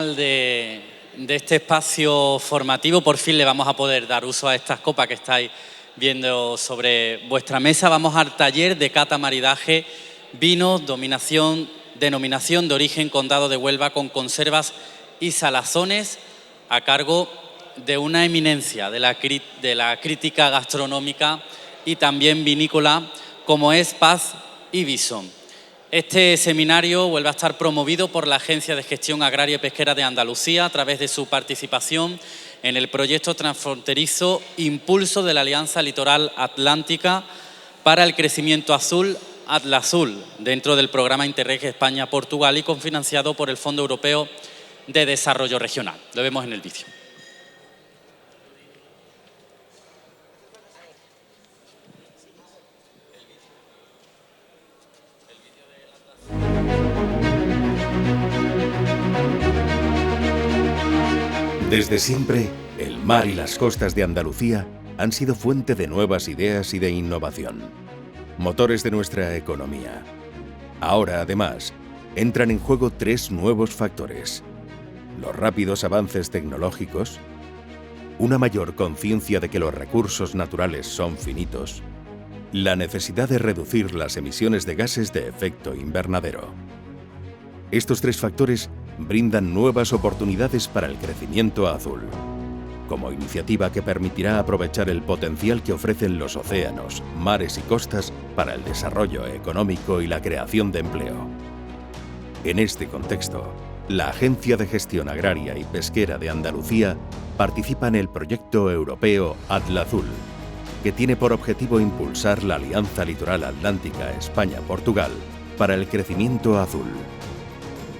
de este espacio formativo. Por fin le vamos a poder dar uso a estas copas que estáis viendo sobre vuestra mesa. Vamos al taller de cata maridaje, vinos, denominación de origen Condado de Huelva con conservas y salazones, a cargo de una eminencia de la crítica gastronómica y también vinícola, como es Paz Ibison. Este seminario vuelve a estar promovido por la Agencia de Gestión Agraria y Pesquera de Andalucía a través de su participación en el proyecto transfronterizo Impulso de la Alianza Litoral Atlántica para el Crecimiento Azul, Atlazul, dentro del programa Interreg España-Portugal y cofinanciado por el Fondo Europeo de Desarrollo Regional. Lo vemos en el vídeo. Desde siempre, el mar y las costas de Andalucía han sido fuente de nuevas ideas y de innovación, motores de nuestra economía. Ahora, además, entran en juego tres nuevos factores: los rápidos avances tecnológicos, una mayor conciencia de que los recursos naturales son finitos, la necesidad de reducir las emisiones de gases de efecto invernadero. Estos tres factores brindan nuevas oportunidades para el crecimiento azul, como iniciativa que permitirá aprovechar el potencial que ofrecen los océanos, mares y costas para el desarrollo económico y la creación de empleo. En este contexto, la Agencia de Gestión Agraria y Pesquera de Andalucía participa en el proyecto europeo Atlazul, que tiene por objetivo impulsar la Alianza Litoral Atlántica España-Portugal para el crecimiento azul.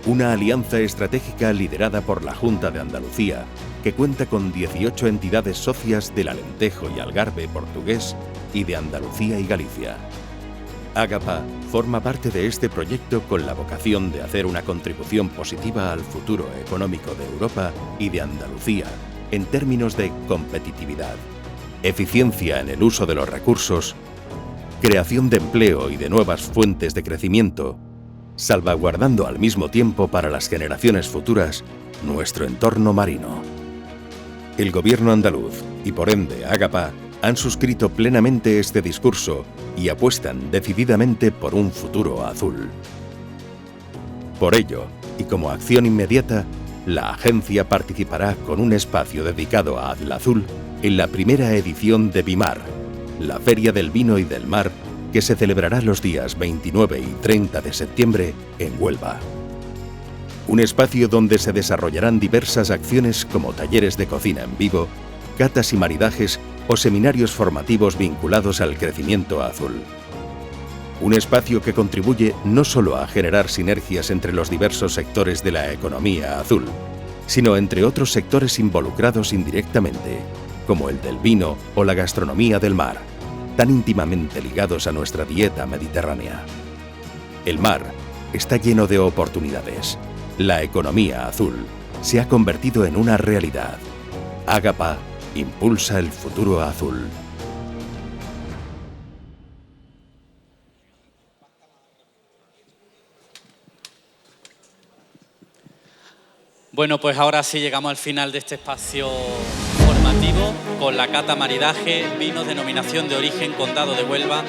Una alianza estratégica liderada por la Junta de Andalucía, que cuenta con 18 entidades socias del Alentejo y Algarve portugués y de Andalucía y Galicia. Ágapa forma parte de este proyecto con la vocación de hacer una contribución positiva al futuro económico de Europa y de Andalucía en términos de competitividad, eficiencia en el uso de los recursos, creación de empleo y de nuevas fuentes de crecimiento, salvaguardando al mismo tiempo para las generaciones futuras nuestro entorno marino. El Gobierno andaluz y por ende Ágapa han suscrito plenamente este discurso y apuestan decididamente por un futuro azul. Por ello, y como acción inmediata, la agencia participará con un espacio dedicado a Atlazul en la primera edición de Bimar, la Feria del Vino y del Mar, que se celebrará los días 29 y 30 de septiembre en Huelva. Un espacio donde se desarrollarán diversas acciones como talleres de cocina en vivo, catas y maridajes o seminarios formativos vinculados al crecimiento azul. Un espacio que contribuye no solo a generar sinergias entre los diversos sectores de la economía azul, sino entre otros sectores involucrados indirectamente, como el del vino o la gastronomía del mar, tan íntimamente ligados a nuestra dieta mediterránea. El mar está lleno de oportunidades. La economía azul se ha convertido en una realidad. Ágapa impulsa el futuro azul. Bueno, pues ahora sí llegamos al final de este espacio formativo con la cata maridaje, vinos denominación de origen Condado de Huelva,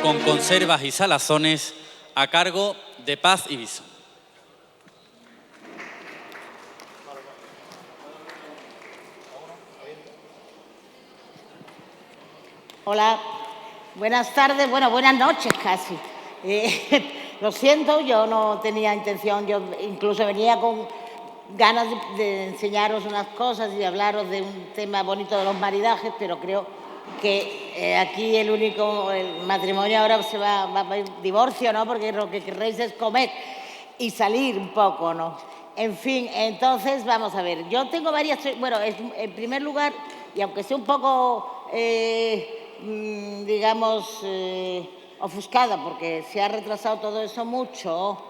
con conservas y salazones, a cargo de Paz Ibison. Hola, buenas tardes, bueno, buenas noches casi. Lo siento, yo no tenía intención, yo incluso venía con ganas de enseñaros unas cosas y de hablaros de un tema bonito de los maridajes, pero creo que aquí el matrimonio ahora se va a ir divorcio, ¿no? Porque lo que querréis es comer y salir un poco, ¿no? En fin, entonces vamos a ver. Yo tengo varias, bueno, en primer lugar, y aunque sea un poco, digamos, ofuscada, porque se ha retrasado todo eso mucho,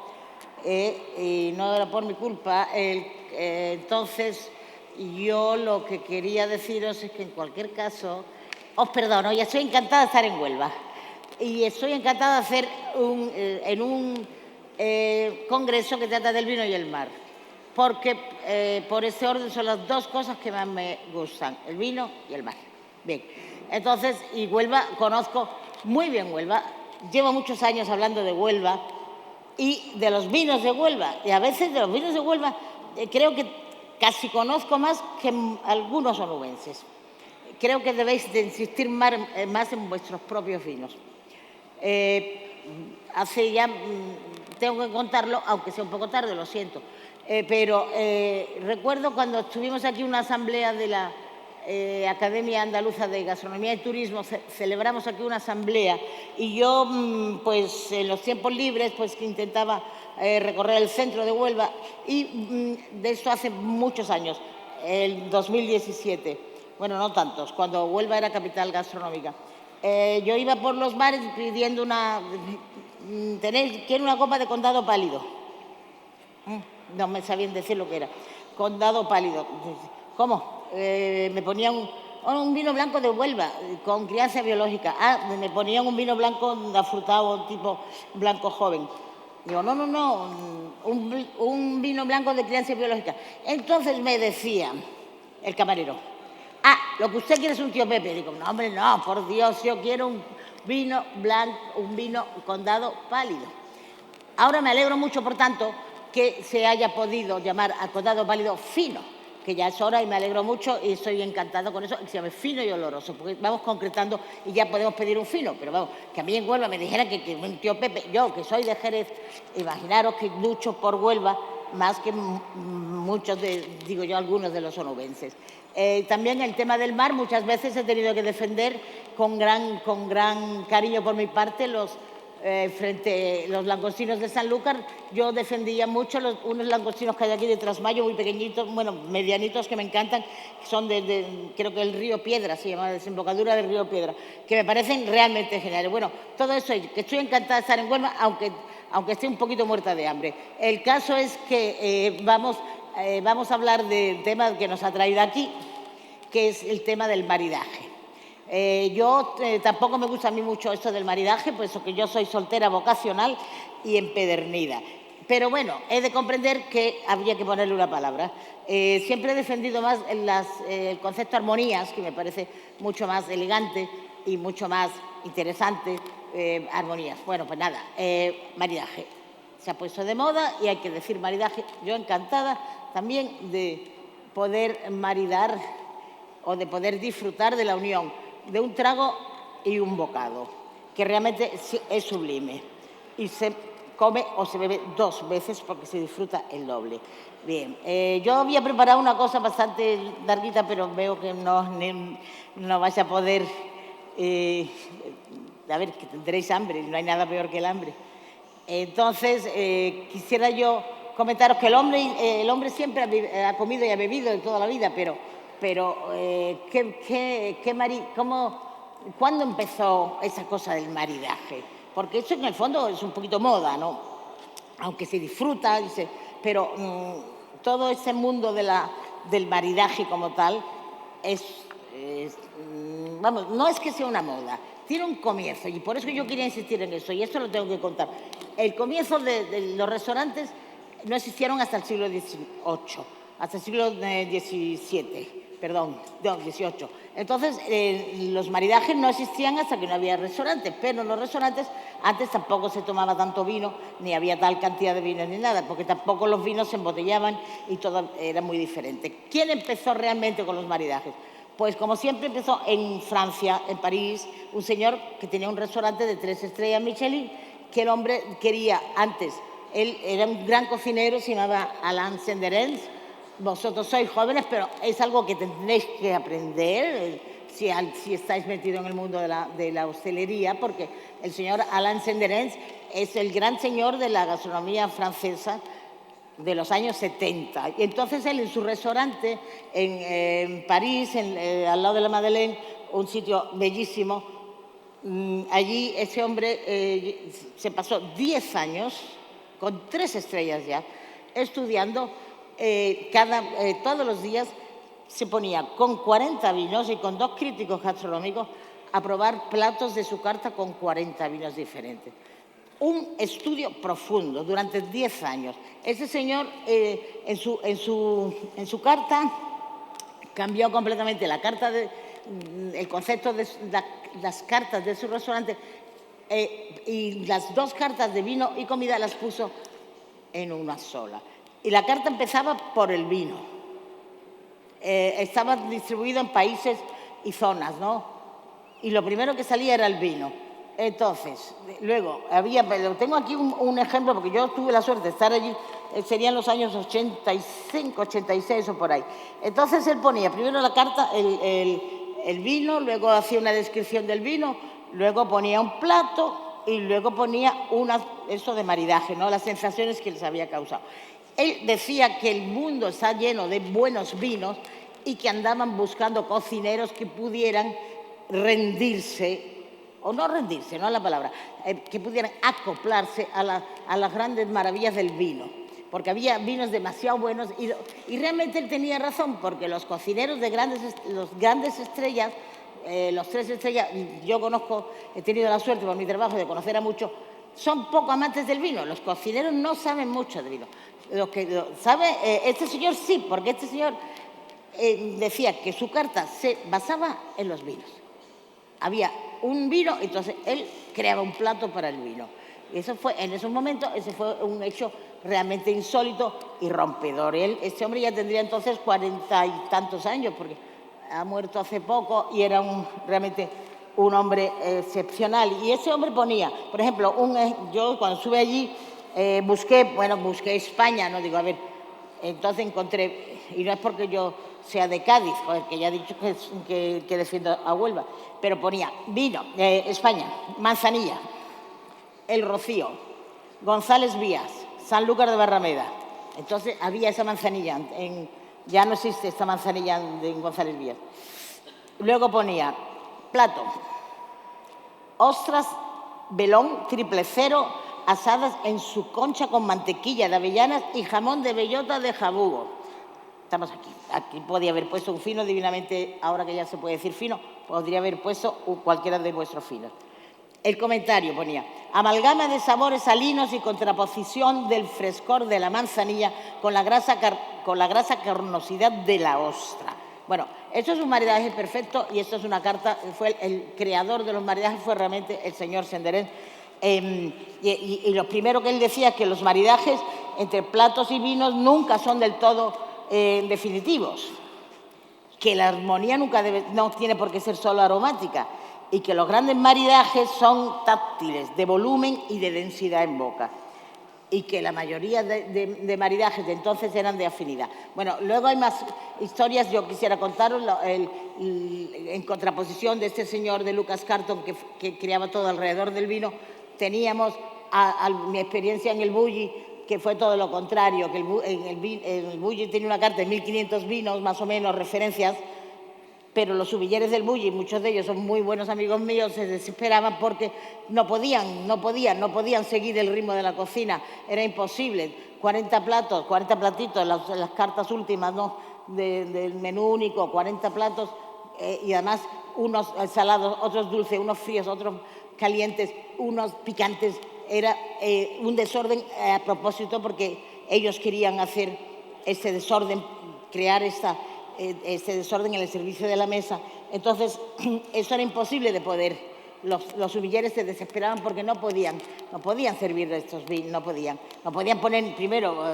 y no era por mi culpa, entonces yo lo que quería deciros es que en cualquier caso, os perdono, y estoy encantada de estar en Huelva, y estoy encantada de hacer en un congreso que trata del vino y el mar. porque por ese orden son las dos cosas que más me gustan, el vino y el mar. Bien, entonces, y Huelva, conozco muy bien Huelva, llevo muchos años hablando de Huelva y de los vinos de Huelva, y a veces de los vinos de Huelva creo que casi conozco más que algunos onubenses. Creo que debéis de insistir más en vuestros propios vinos. Hace ya, tengo que contarlo, aunque sea un poco tarde, lo siento, pero recuerdo cuando estuvimos aquí en una asamblea de la Academia Andaluza de Gastronomía y Turismo, celebramos aquí una asamblea y yo, pues en los tiempos libres, pues intentaba recorrer el centro de Huelva y de esto hace muchos años, el 2017. Bueno, no tantos, cuando Huelva era capital gastronómica. Yo iba por los bares pidiendo quiero una copa de condado pálido. No me sabían decir lo que era. Condado pálido. ¿Cómo? Me ponían un vino blanco de Huelva con crianza biológica. Me ponían un vino blanco afrutado tipo blanco joven. Digo, no, un vino blanco de crianza biológica. Entonces me decía el camarero, lo que usted quiere es un tío Pepe. Digo, no, hombre, no, por Dios, yo quiero un vino blanco, un vino condado pálido. Ahora me alegro mucho, por tanto, que se haya podido llamar a condado pálido fino, que ya es hora y me alegro mucho y estoy encantado con eso, que se llame fino y oloroso, porque vamos concretando y ya podemos pedir un fino, pero vamos, que a mí en Huelva me dijeran que un tío Pepe, yo que soy de Jerez, imaginaros que lucho por Huelva más que muchos digo yo, algunos de los onubenses. También el tema del mar, muchas veces he tenido que defender con gran cariño por mi parte frente a los langostinos de Sanlúcar. Yo defendía mucho unos langostinos que hay aquí de Trasmayo, muy pequeñitos, bueno, medianitos, que me encantan, que son creo que el río Piedra, se llama desembocadura del río Piedra, que me parecen realmente geniales. Bueno, todo eso, que estoy encantada de estar en Huelva, aunque esté un poquito muerta de hambre. El caso es que vamos a hablar del tema que nos ha traído aquí, que es el tema del maridaje. Tampoco me gusta a mí mucho esto del maridaje, puesto que yo soy soltera vocacional y empedernida. Pero bueno, he de comprender que habría que ponerle una palabra. Siempre he defendido más el concepto armonías, que me parece mucho más elegante y mucho más interesante. Armonías. Bueno, pues nada, maridaje. Se ha puesto de moda y hay que decir maridaje. Yo encantada también de poder maridar o de poder disfrutar de la unión de un trago y un bocado, que realmente es sublime y se come o se bebe dos veces porque se disfruta el doble. Bien, yo había preparado una cosa bastante larguita, pero veo que no vais a poder... a ver, que tendréis hambre, no hay nada peor que el hambre. Entonces, quisiera yo comentaros que el hombre siempre ha comido y ha bebido de toda la vida, pero ¿cuándo empezó esa cosa del maridaje? Porque eso en el fondo es un poquito moda, ¿no? Aunque se disfruta, pero todo ese mundo del maridaje como tal vamos, no es que sea una moda, tiene un comienzo y por eso yo quería insistir en eso y esto lo tengo que contar. El comienzo de los restaurantes no existieron hasta el siglo XVIII, hasta el siglo XVII. Perdón, no, 18. Entonces, los maridajes no existían hasta que no había restaurantes, pero en los restaurantes antes tampoco se tomaba tanto vino, ni había tal cantidad de vinos ni nada, porque tampoco los vinos se embotellaban y todo era muy diferente. ¿Quién empezó realmente con los maridajes? Pues como siempre empezó en Francia, en París, un señor que tenía un restaurante de 3 estrellas Michelin, que el hombre quería antes. Él era un gran cocinero, se llamaba Alain Senderens. Vosotros sois jóvenes, pero es algo que tendréis que aprender si estáis metidos en el mundo de la hostelería, porque el señor Alain Senderens es el gran señor de la gastronomía francesa de los años 70. Y entonces él en su restaurante en París, al lado de la Madeleine, un sitio bellísimo, allí ese hombre se pasó 10 años, con 3 estrellas ya, estudiando. Todos los días se ponía con 40 vinos y con 2 críticos gastronómicos a probar platos de su carta con 40 vinos diferentes. un estudio profundo durante 10 años. Ese señor, en su carta, cambió completamente el concepto de las cartas de su restaurante y las 2 cartas de vino y comida las puso en una sola. Y la carta empezaba por el vino. Estaba distribuido en países y zonas, ¿no? Y lo primero que salía era el vino. Entonces, luego, tengo aquí un ejemplo, porque yo tuve la suerte de estar allí, serían los años 85, 86 o por ahí. Entonces, él ponía primero la carta, el vino, luego hacía una descripción del vino, luego ponía un plato y luego ponía eso de maridaje, ¿no? Las sensaciones que les había causado. Él decía que el mundo está lleno de buenos vinos y que andaban buscando cocineros que pudieran rendirse, o no rendirse, no es la palabra, que pudieran acoplarse a las grandes maravillas del vino, porque había vinos demasiado buenos y realmente él tenía razón, porque los cocineros de los grandes estrellas, los 3 estrellas, yo he tenido la suerte por mi trabajo de conocer a muchos, son poco amantes del vino. Los cocineros no saben mucho de vino. Este señor sí, porque este señor decía que su carta se basaba en los vinos. Había un vino, entonces él creaba un plato para el vino. Y eso fue, en esos momentos, ese fue un hecho realmente insólito y rompedor. Este hombre ya tendría entonces 40 y tantos años, porque ha muerto hace poco y era realmente un hombre excepcional. Y ese hombre ponía, por ejemplo, yo cuando estuve allí busqué España, no digo, a ver, entonces encontré, y no es porque yo sea de Cádiz, que ya he dicho que defiendo a Huelva, pero ponía vino, España, Manzanilla, El Rocío, González Vías, Sanlúcar de Barrameda. Entonces había esa manzanilla, ya no existe esta manzanilla en González Vías. Luego ponía plato, ostras, velón, 000, asadas en su concha con mantequilla de avellanas y jamón de bellota de jabugo. Estamos aquí. Aquí podía haber puesto un fino divinamente, ahora que ya se puede decir fino, podría haber puesto cualquiera de vuestros finos. El comentario ponía, amalgama de sabores salinos y contraposición del frescor de la manzanilla con la grasa carnosidad de la ostra. Bueno, esto es un maridaje perfecto y esto es una carta, fue el creador de los maridajes, fue realmente el señor Senderén. Y lo primero que él decía es que los maridajes entre platos y vinos nunca son del todo definitivos, que la armonía no tiene por qué ser solo aromática y que los grandes maridajes son táctiles, de volumen y de densidad en boca, y que la mayoría de maridajes de entonces eran de afinidad. Bueno, luego hay más historias, yo quisiera contaros en contraposición de este señor de Lucas Carton que creaba todo alrededor del vino. Teníamos mi experiencia en el Bulli, que fue todo lo contrario, que el Bulli tenía una carta de 1.500 vinos, más o menos, referencias, pero los sumilleres del Bulli, muchos de ellos son muy buenos amigos míos, se desesperaban porque no podían seguir el ritmo de la cocina, era imposible. 40 platitos, las cartas últimas, ¿no?, del menú único, 40 platos, y además unos salados, otros dulces, unos fríos, otros calientes, unos picantes. Era un desorden a propósito porque ellos querían hacer ese desorden, crear ese desorden en el servicio de la mesa. Entonces, eso era imposible de poder. Los sumilleres se desesperaban porque no podían servir estos vinos, no podían poner primero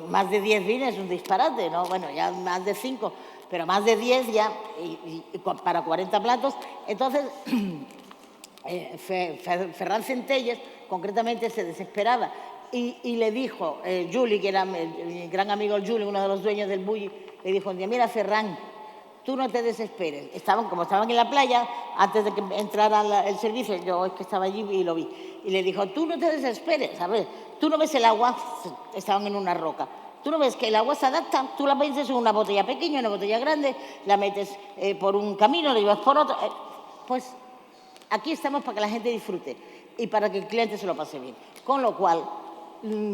más de 10 vinos, es un disparate, ¿no? Bueno, ya más de 5, pero más de 10 ya, y para 40 platos. Entonces, Ferran Centelles, concretamente, se desesperaba y le dijo, Juli, que era mi gran amigo Juli, uno de los dueños del Bulli, le dijo un día, mira, Ferran, tú no te desesperes. Como estaban en la playa, antes de que entrara el servicio, yo es que estaba allí y lo vi. Y le dijo, tú no te desesperes, a ver, tú no ves el agua, estaban en una roca, tú no ves que el agua se adapta, tú la metes en una botella pequeña, una botella grande, la metes por un camino, la llevas por otro. Pues aquí estamos para que la gente disfrute y para que el cliente se lo pase bien. Con lo cual,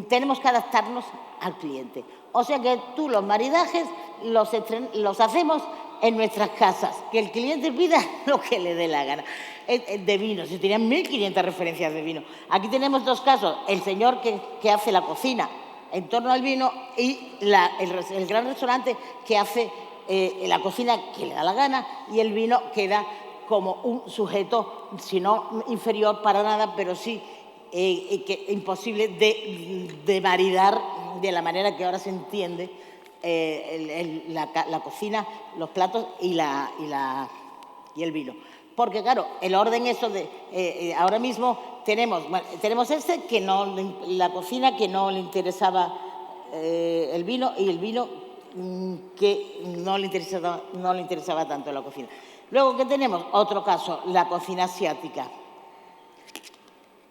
tenemos que adaptarnos al cliente. O sea que los maridajes los hacemos en nuestras casas, que el cliente pida lo que le dé la gana. De vino, si tenían 1.500 referencias de vino. Aquí tenemos dos casos, el señor que hace la cocina en torno al vino y el gran restaurante que hace la cocina que le da la gana y el vino queda como un sujeto, si no inferior para nada, pero sí imposible de maridar de la manera que ahora se entiende la cocina, los platos y el vino. Porque, claro, el orden eso de... ahora mismo tenemos la cocina que no le interesaba el vino y el vino que no le interesaba tanto la cocina. Luego, ¿qué tenemos? Otro caso, la cocina asiática.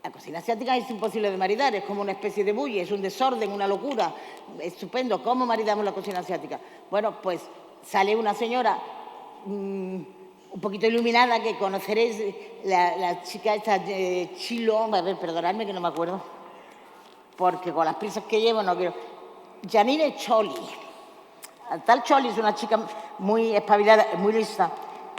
La cocina asiática es imposible de maridar, es como una especie de bully, es un desorden, una locura. Estupendo. ¿Cómo maridamos la cocina asiática? Bueno, pues sale una señora un poquito iluminada, que conoceréis, la chica esta Chilo, a ver, perdonadme que no me acuerdo, porque con las prisas que llevo no quiero. Janine Choli. Tal Choli es una chica muy espabilada, muy lista.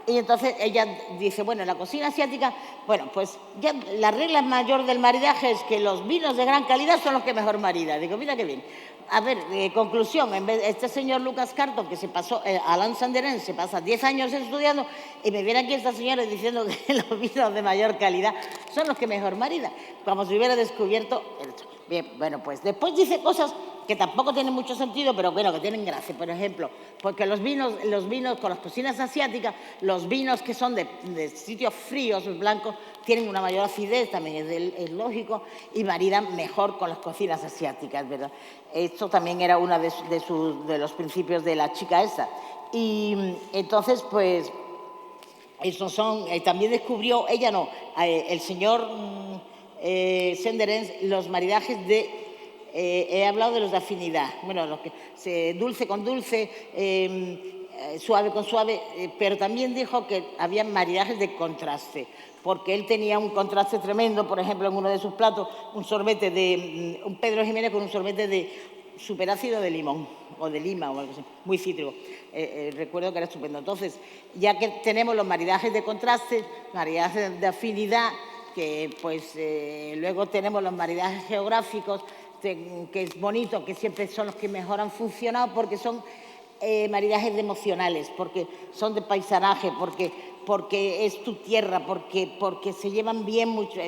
Y entonces ella dice, bueno, en la cocina asiática, bueno, pues ya la regla mayor del maridaje es que los vinos de gran calidad son los que mejor maridan. Digo, mira qué bien. A ver, conclusión, este señor Lucas Carton, que se pasó, Alain Sanderén, se pasa 10 años estudiando, y me viene aquí esta señora diciendo que los vinos de mayor calidad son los que mejor maridan, como si hubiera descubierto esto. Bien, bueno, pues después dice cosas que tampoco tienen mucho sentido, pero bueno, que tienen gracia. Por ejemplo, porque los vinos con las cocinas asiáticas, los vinos que son de sitios fríos, blancos, tienen una mayor acidez, también es lógico, y maridan mejor con las cocinas asiáticas, ¿verdad? Esto también era uno de los principios de la chica esa. Y entonces, pues, esos son... también descubrió, ella no, el señor Sanderén, los maridajes he hablado de los de afinidad, bueno, los que dulce con dulce, suave con suave, pero también dijo que había maridajes de contraste, porque él tenía un contraste tremendo, por ejemplo, en uno de sus platos, un sorbete de un Pedro Jiménez con un sorbete de superácido de limón, o de lima, o algo así, muy cítrico. Recuerdo que era estupendo. Entonces, ya que tenemos los maridajes de contraste, maridajes de afinidad, que pues luego tenemos los maridajes geográficos, que es bonito, que siempre son los que mejor han funcionado, porque son maridajes emocionales, porque son de paisanaje, porque es tu tierra, porque se llevan bien mucho.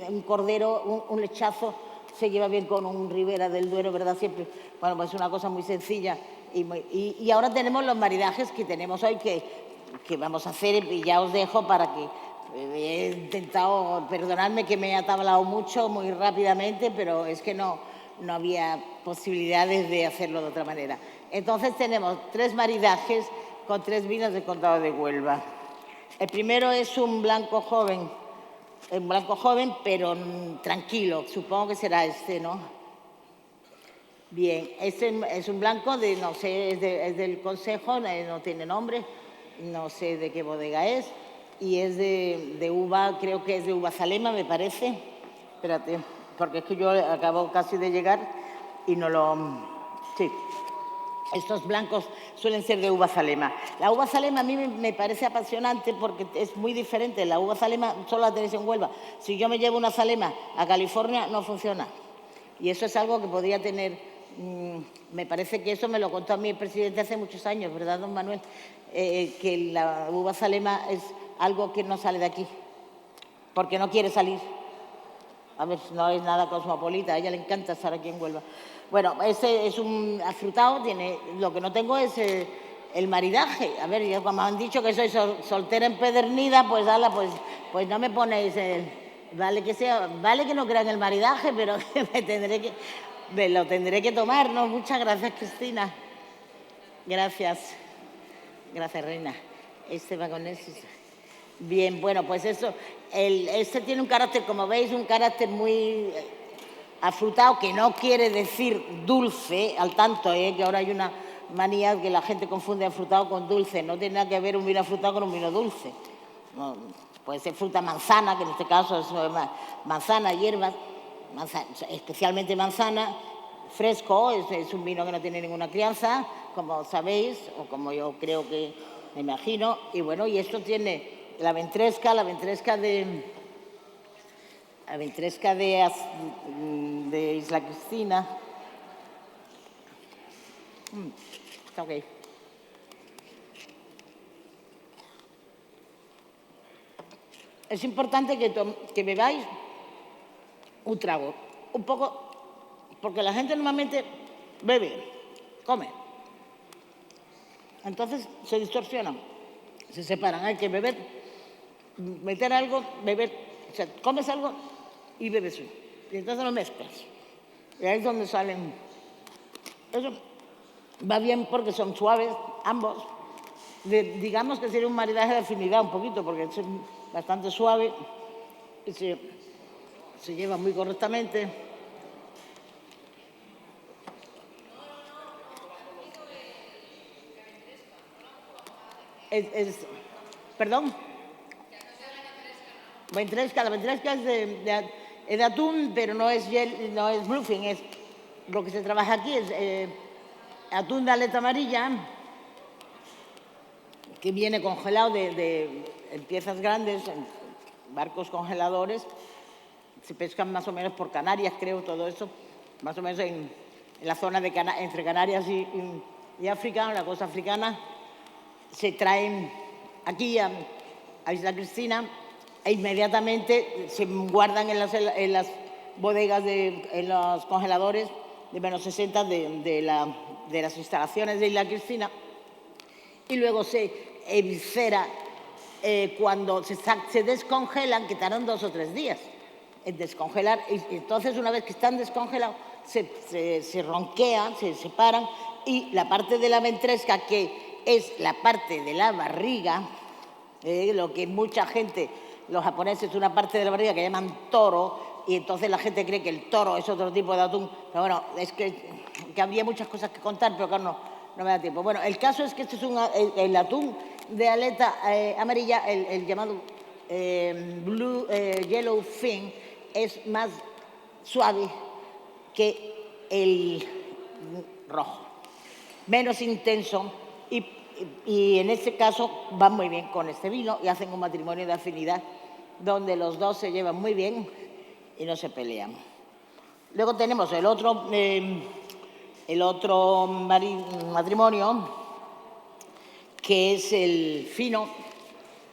Un cordero, un lechazo, se lleva bien con un Ribera del Duero, ¿verdad? Siempre. Bueno, pues es una cosa muy sencilla. Y ahora tenemos los maridajes que tenemos hoy, que vamos a hacer, y ya os dejo para que... He intentado, perdonadme que me he atabalado mucho, muy rápidamente, pero es que no había posibilidades de hacerlo de otra manera. Entonces tenemos 3 maridajes con 3 vinos del Condado de Huelva. El primero es un blanco joven, pero tranquilo, supongo que será este, ¿no? Bien, este es un blanco de, no sé, es del Consejo, no tiene nombre, no sé de qué bodega es, y es de uva, creo que es de uva Zalema, me parece. Espérate, porque es que yo acabo casi de llegar y no lo... Sí, estos blancos suelen ser de uva Zalema. La uva Zalema a mí me parece apasionante porque es muy diferente. La uva Zalema solo la tenéis en Huelva. Si yo me llevo una Zalema a California, no funciona. Y eso es algo que podría tener... me parece que eso me lo contó a mí el presidente hace muchos años, ¿verdad, don Manuel? Que la uva Zalema es algo que no sale de aquí, porque no quiere salir. A ver, no es nada cosmopolita, a ella le encanta estar aquí en Huelva. Bueno, ese es un afrutado, lo que no tengo es el maridaje. A ver, ya como han dicho que soy soltera empedernida, pues ala, pues no me ponéis... vale que no crean el maridaje, pero me lo tendré que tomar, ¿no? Muchas gracias, Cristina. Gracias. Gracias, Reina. Este va con eso. Bien, bueno, pues eso. Este tiene un carácter, como veis, un carácter muy afrutado, que no quiere decir dulce, al tanto, que ahora hay una manía que la gente confunde afrutado con dulce. No tiene nada que ver un vino afrutado con un vino dulce. No, puede ser fruta manzana, que en este caso es manzana, hierbas, especialmente manzana, fresco, es un vino que no tiene ninguna crianza, como sabéis, o como yo creo que me imagino. Y bueno, y esto tiene la ventresca de Isla Cristina. Está ok. Es importante que bebáis un trago, un poco, porque la gente normalmente bebe, come. Entonces se distorsionan, se separan. Hay que beber, meter algo, beber, o sea, comes algo y bebes uno. Y entonces lo mezclas. Y ahí es donde salen. Eso va bien porque son suaves ambos. Digamos que sería un maridaje de afinidad un poquito, porque es bastante suave y se lleva muy correctamente. ¿Perdón? La ventresca es de atún, pero no es bluefin, es lo que se trabaja aquí, es atún de aleta amarilla, que viene congelado en piezas grandes, en barcos congeladores. Se pescan más o menos por Canarias, creo, todo eso, más o menos en la zona entre Canarias y África, la costa africana. Se traen aquí a Isla Cristina e inmediatamente se guardan en las bodegas, en los congeladores de menos 60 de las instalaciones de Isla Cristina, y luego se eviscera cuando se descongelan, que tardan 2 o 3 días en descongelar, y entonces una vez que están descongelados se ronquean, se separan, y la parte de la ventresca, que es la parte de la barriga, lo que mucha gente, los japoneses, una parte de la barriga que llaman toro, y entonces la gente cree que el toro es otro tipo de atún. Pero bueno, es que habría muchas cosas que contar, pero claro, no me da tiempo. Bueno, el caso es que este es el atún de aleta amarilla, el llamado yellow fin, es más suave que el rojo, menos intenso, y en este caso va muy bien con este vino, y hacen un matrimonio de afinidad donde los dos se llevan muy bien y no se pelean. Luego tenemos el otro matrimonio, que es el fino,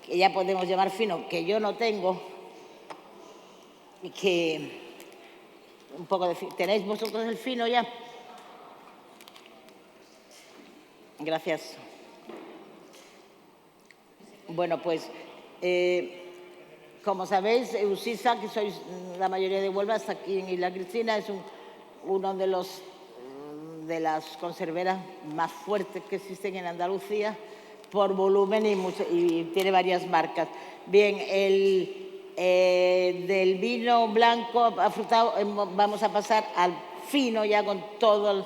que ya podemos llamar fino, que yo no tengo, y que un poco de... ¿Tenéis vosotros el fino ya? Gracias. Bueno, pues, como sabéis, Eusisa, que sois la mayoría de Huelva, está aquí en Isla Cristina, es uno de las conserveras más fuertes que existen en Andalucía, por volumen, y tiene varias marcas. Bien, del vino blanco afrutado vamos a pasar al fino, ya con todas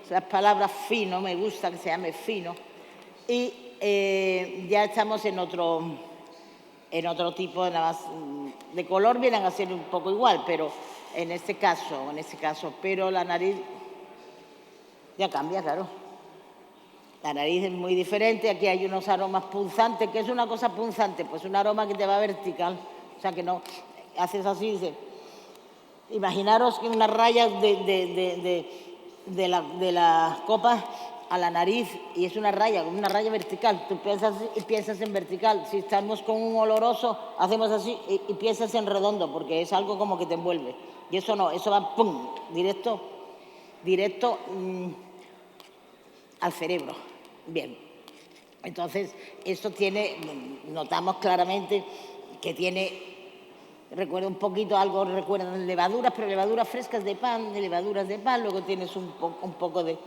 las palabras fino, me gusta que se llame fino, y ya estamos en otro tipo, nada más de color vienen a ser un poco igual, pero en este caso, pero la nariz ya cambia, claro. La nariz es muy diferente, aquí hay unos aromas punzantes. ¿Qué es una cosa punzante? Pues un aroma que te va vertical, o sea que no haces así, imaginaros que unas rayas de la copa a la nariz, y es una raya vertical. Tú piensas y piensas en vertical. Si estamos con un oloroso, hacemos así y piensas en redondo, porque es algo como que te envuelve. Y eso no, eso va ¡pum! Directo al cerebro. Bien. Entonces, esto notamos claramente que recuerda un poquito algo, recuerdan levaduras, pero levaduras frescas de pan, luego tienes un poco de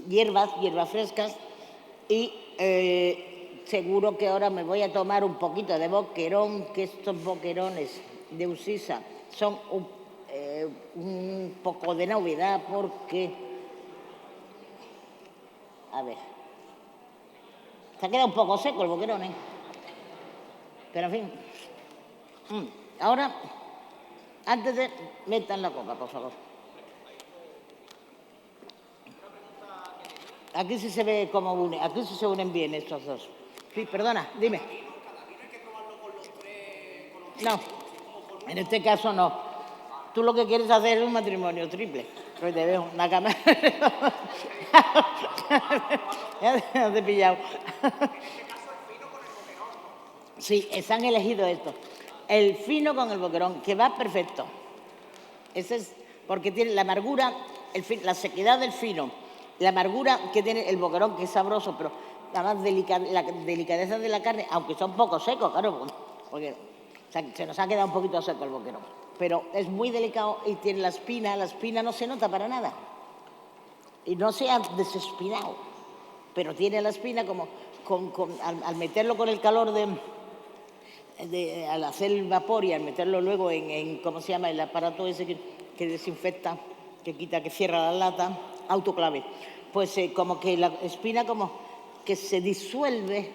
hierbas frescas, y seguro que ahora me voy a tomar un poquito de boquerón, que estos boquerones de Eusisa son un poco de novedad, porque, a ver, se ha quedado un poco seco el boquerón, pero en fin. Ahora, antes de metan la copa, por favor. Aquí sí se ve cómo une, aquí sí se unen bien estos dos. Sí, perdona, dime. No, en este caso no. Tú lo que quieres hacer es un matrimonio triple. Pues te veo una cámara. Ya te he pillado. Sí, se han elegido esto. El fino con el boquerón, que va perfecto. Ese es porque tiene la amargura, la sequedad del fino, la amargura que tiene el boquerón, que es sabroso, pero la delicadeza de la carne, aunque está un poco seco, claro, porque se nos ha quedado un poquito seco el boquerón. Pero es muy delicado y tiene la espina no se nota para nada. Y no se ha desespinado, pero tiene la espina como, al meterlo con el calor al hacer el vapor y al meterlo luego en ¿cómo se llama? El aparato ese que desinfecta, que quita, que cierra la lata, autoclave. Pues como que la espina como que se disuelve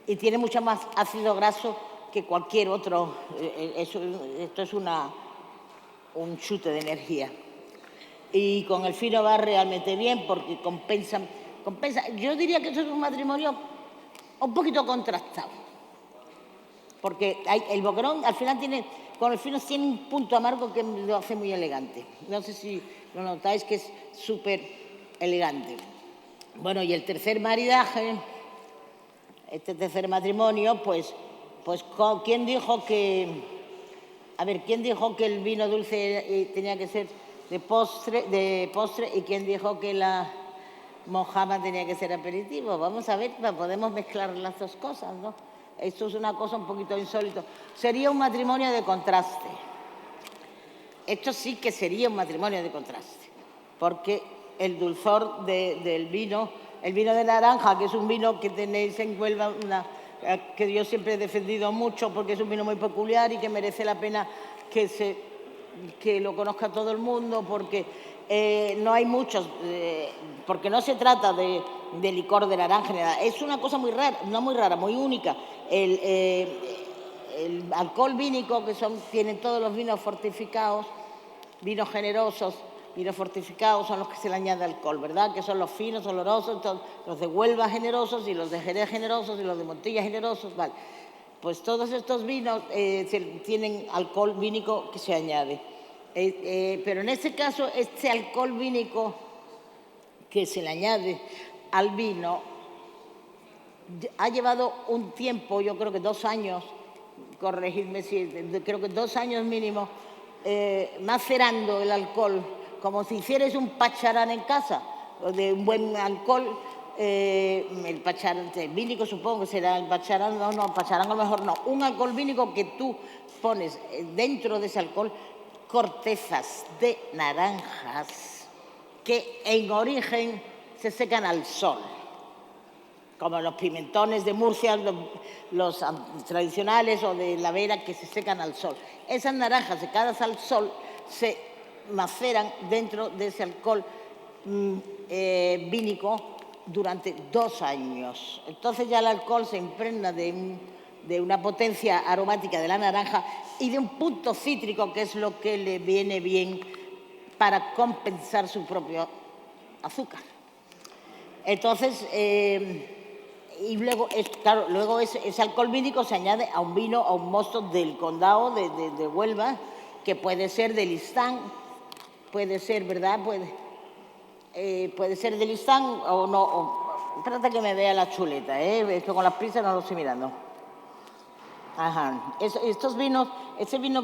y tiene mucho más ácido graso que cualquier otro. Esto es un chute de energía. Y con el fino va realmente bien porque compensa. Yo diría que esto es un matrimonio un poquito contrastado. Porque el boquerón al final con el fino tiene un punto amargo que lo hace muy elegante. No sé si lo notáis, que es súper elegante. Bueno, y el tercer maridaje, este tercer matrimonio, pues ¿quién dijo que el vino dulce tenía que ser de postre y quién dijo que la mojama tenía que ser aperitivo? Vamos a ver, podemos mezclar las dos cosas, ¿no? Esto es una cosa un poquito insólito. Sería un matrimonio de contraste. Esto sí que sería un matrimonio de contraste, porque el dulzor del vino, el vino de naranja, que es un vino que tenéis en Huelva, que yo siempre he defendido mucho porque es un vino muy peculiar y que merece la pena que lo conozca todo el mundo, porque no hay muchos, porque no se trata de licor de naranja, nada. Es una cosa muy rara, no muy rara, muy única. El alcohol vínico que tienen todos los vinos fortificados, vinos generosos, vinos fortificados son los que se le añade alcohol, ¿verdad? Que son los finos, olorosos, los de Huelva generosos y los de Jerez generosos y los de Montilla generosos, ¿vale? Pues todos estos vinos tienen alcohol vínico que se añade. Pero en este caso, este alcohol vínico que se le añade al vino ha llevado un tiempo, yo creo que 2 años, corregidme si, creo que 2 años mínimo, macerando el alcohol, como si hicierais un pacharán en casa, de un buen alcohol. El pacharán vínico supongo que será el pacharán, no, pacharán a lo mejor no. Un alcohol vínico que tú pones dentro de ese alcohol cortezas de naranjas que en origen se secan al sol, como los pimentones de Murcia, los tradicionales, o de la Vera, que se secan al sol. Esas naranjas secadas al sol se maceran dentro de ese alcohol vínico durante 2 años. Entonces ya el alcohol se impregna de una potencia aromática de la naranja y de un punto cítrico, que es lo que le viene bien para compensar su propio azúcar. Entonces, y luego, luego ese alcohol vínico se añade a un vino, a un mosto del condado de Huelva, que puede ser de Listán, puede ser, ¿verdad? Puede ser de Listán o no. Espérate que me vea la chuleta, esto con las prisas no lo estoy mirando. Ajá. Estos vinos, este vino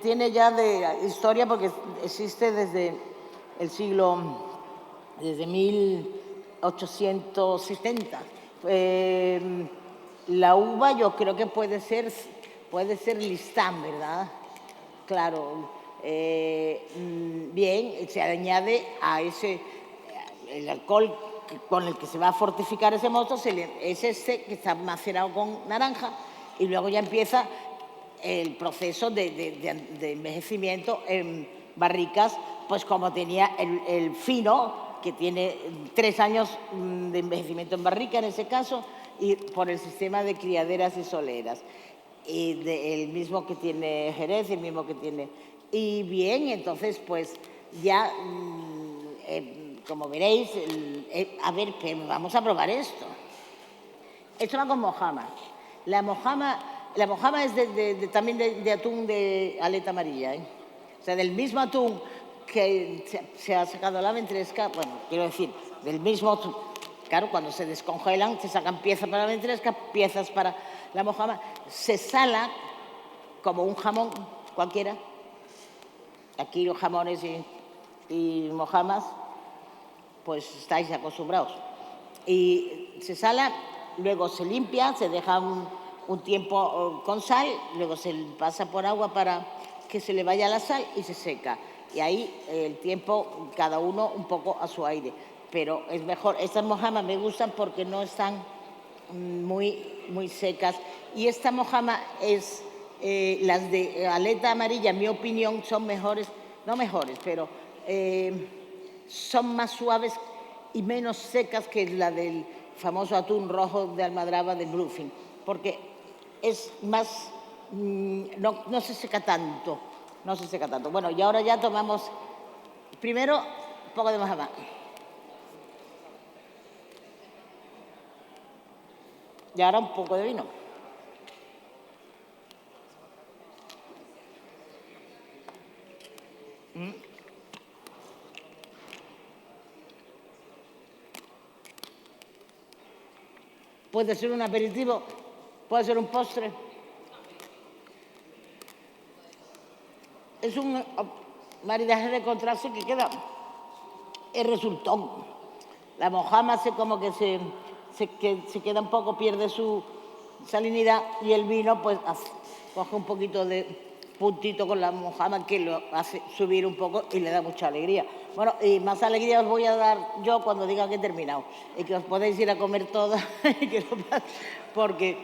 tiene ya de historia porque existe desde el siglo, desde 1870. La uva yo creo que puede ser Listán, ¿verdad? Claro. Bien, se añade a el alcohol con el que se va a fortificar ese mosto, es este que está macerado con naranja, y luego ya empieza el proceso de envejecimiento en barricas, pues como tenía el fino, que tiene 3 años de envejecimiento en barrica en ese caso, y por el sistema de criaderas y soleras. Y el mismo que tiene Jerez, el mismo que tiene... Y bien, entonces pues ya como veréis, a ver, vamos a probar esto. Esto va con mojama. La mojama es también de atún de aleta amarilla, ¿eh? O sea, del mismo atún que se ha sacado la ventresca, bueno, quiero decir, del mismo atún. Claro, cuando se descongelan, se sacan piezas para la ventresca, piezas para la mojama. Se sala como un jamón cualquiera. Aquí los jamones y mojamas, pues estáis acostumbrados. Y se sala, luego se limpia, se deja un tiempo con sal, luego se pasa por agua para que se le vaya la sal y se seca. Y ahí el tiempo, cada uno un poco a su aire. Pero es mejor, estas mojamas me gustan porque no están muy secas. Y esta mojama es, las de aleta amarilla, en mi opinión, son mejores, no mejores, pero son más suaves y menos secas que la del famoso atún rojo de Almadraba del Bluefin, porque es más, no se seca tanto, no se seca tanto. Bueno, y ahora ya tomamos, primero, un poco de mojama. Y ahora un poco de vino. Puede ser un aperitivo, puede ser un postre. Es un maridaje de contraste que queda, es resultón. La mojama como que se queda un poco, pierde su salinidad, y el vino pues coge un poquito de puntito con la mojama que lo hace subir un poco y le da mucha alegría. Bueno, y más alegría os voy a dar yo cuando diga que he terminado y que os podéis ir a comer todas porque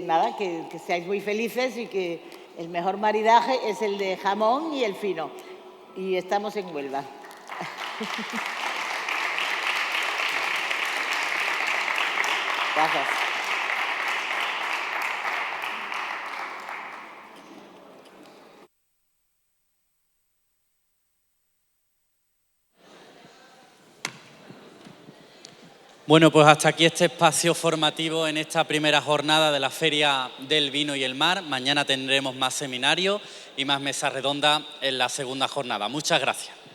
nada, que seáis muy felices y que el mejor maridaje es el de jamón y el fino. Y estamos en Huelva. Gracias. Bueno, pues hasta aquí este espacio formativo en esta primera jornada de la Feria del Vino y el Mar. Mañana tendremos más seminarios y más mesas redondas en la segunda jornada. Muchas gracias.